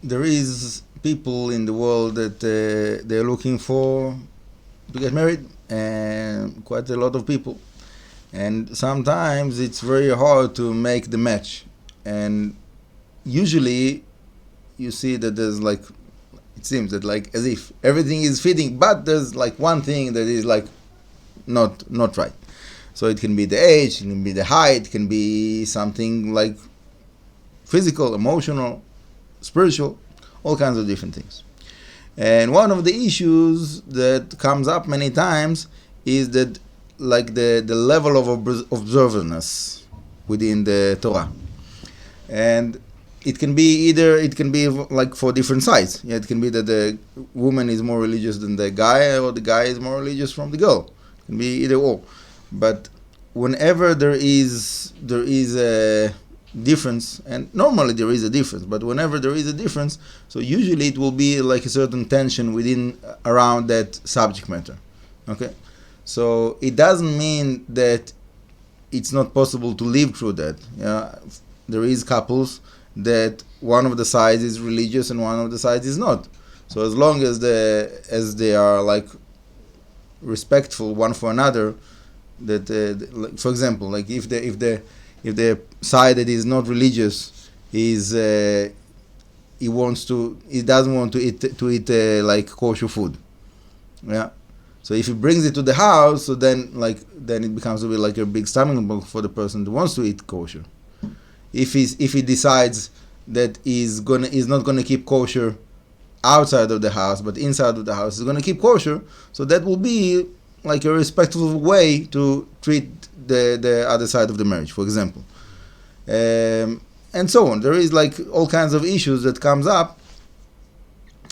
there is people in the world that they're looking for to get married, and quite a lot of people. And sometimes it's very hard to make the match. And usually you see that there's like, it seems that like as if everything is fitting, but there's like one thing that is like not right. So it can be the age, it can be the height, it can be something like physical, emotional, spiritual, all kinds of different things. And one of the issues that comes up many times is that like the level of observance within the Torah. And it can be like for different sides. Yeah, it can be that the woman is more religious than the guy, or the guy is more religious from the girl. It can be either or. But whenever there is a difference, and normally there is a difference, but whenever there is a difference, so usually it will be like a certain tension around that subject matter. Okay? So it doesn't mean that it's not possible to live through that. Yeah? There is couples that one of the sides is religious and one of the sides is not. So as long as they are like respectful one for another, that like, for example, like if the side that is not religious is he doesn't want to eat like kosher food, yeah. So if he brings it to the house, so then it becomes a bit like a big stumbling block for the person who wants to eat kosher. If he decides that he's not gonna keep kosher outside of the house, but inside of the house he's gonna keep kosher, so that will be like a respectful way to treat the other side of the marriage, for example, and so on. There is like all kinds of issues that comes up,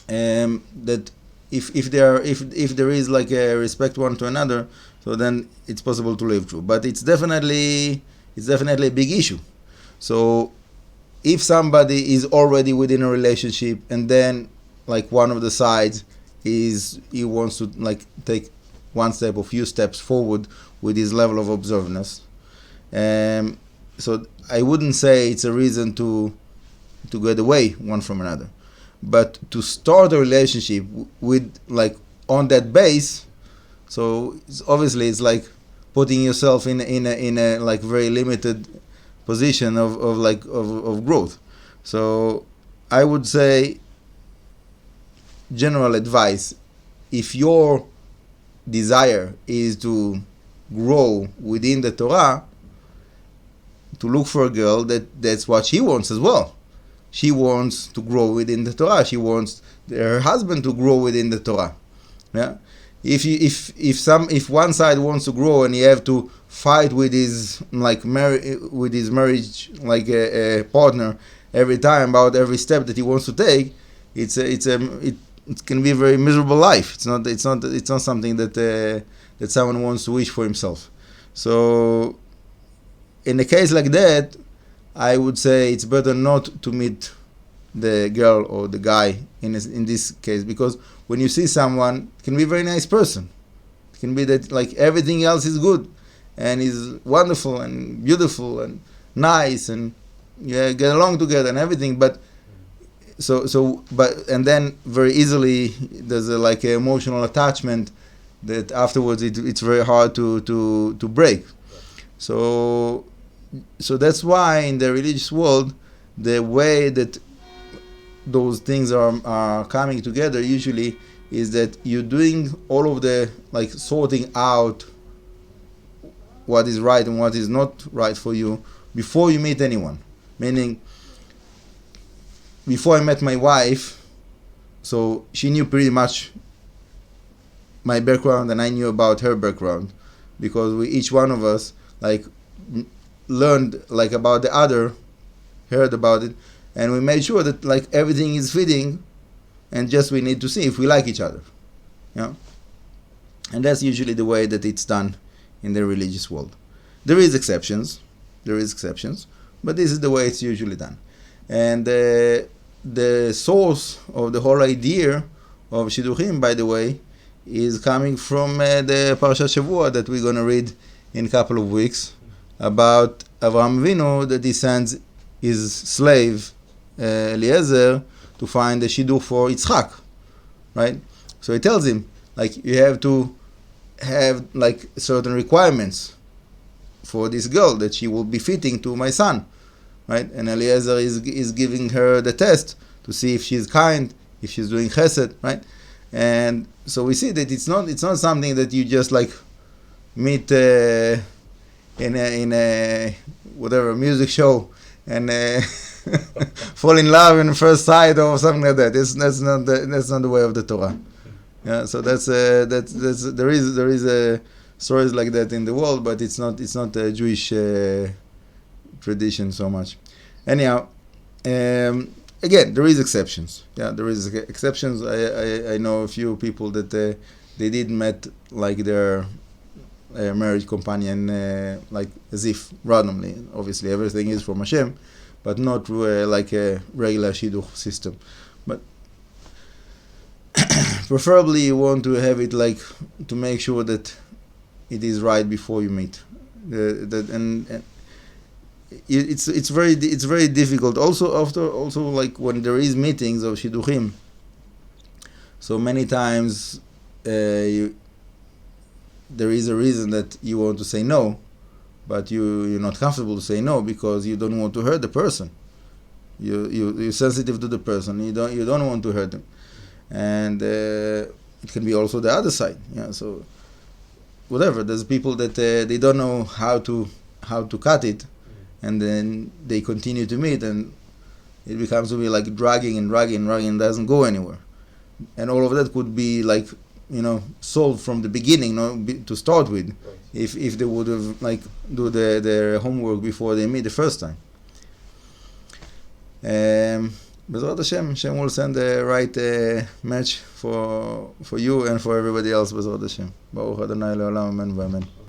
that if there is like a respect one to another, so then it's possible to live through. But it's definitely a big issue. So if somebody is already within a relationship and then like one of the sides he wants to like take one step or few steps forward with his level of observance, so I wouldn't say it's a reason to get away one from another, but to start a relationship with like on that base, so it's like putting yourself in a like very limited position of growth. So I would say, general advice, if your desire is to grow within the Torah, to look for a girl that's what she wants as well. She wants to grow within the Torah. She wants her husband to grow within the Torah. Yeah. If one side wants to grow and you have to fight with his marriage like a partner every time about every step that he wants to take, it can be a very miserable life. It's not something that someone wants to wish for himself. So in a case like that, I would say it's better not to meet the girl or the guy in this case, because when you see someone, it can be a very nice person. It can be that like everything else is good and is wonderful and beautiful and nice and get along together and everything, but and then very easily there's like an emotional attachment that afterwards it's very hard to break. So that's why in the religious world, the way that those things are coming together usually is that you're doing all of the like sorting out what is right and what is not right for you before you meet anyone. Meaning, before I met my wife, so she knew pretty much my background and I knew about her background, because each one of us like learned like about the other, heard about it, and we made sure that like everything is fitting, and just we need to see if we like each other. Yeah. And that's usually the way that it's done in the religious world. There is exceptions, but this is the way it's usually done. And the source of the whole idea of Shidduchim, by the way, is coming from the Parashat Shavua that we're going to read in a couple of weeks, about Avraham Avinu, that he sends his slave Eliezer to find a shidduch for Yitzchak, right? So he tells him, like, you have to have like certain requirements for this girl that she will be fitting to my son, right? And Eliezer is giving her the test to see if she's kind, if she's doing chesed, right? And so we see that it's not something that you just like meet in a whatever music show and fall in love in first sight or something like that. That's not the way of the Torah. Yeah, so that's there is stories like that in the world, but it's not a Jewish tradition so much. Anyhow, again, there is exceptions. Yeah, there is exceptions. I know a few people that they did met like their marriage companion like as if randomly. Obviously, everything is from Hashem, but not like a regular shidduch system. But preferably, you want to have it like to make sure that it is right before you meet. And it's very difficult. Also like when there is meetings of shidduchim. So many times there is a reason that you want to say no, but you're not comfortable to say no because you don't want to hurt the person. You're sensitive to the person. You don't want to hurt them, and it can be also the other side. Yeah. So whatever. There's people that they don't know how to cut it, and then they continue to meet, and it becomes to be like dragging, doesn't go anywhere. And all of that could be like, solved from the beginning, to start with, if they would have like do their homework before they meet the first time. B'ezrat Hashem will send the right match for you and for everybody else. B'ezrat Hashem. Baruch Adonai le'olam, amen v'amen.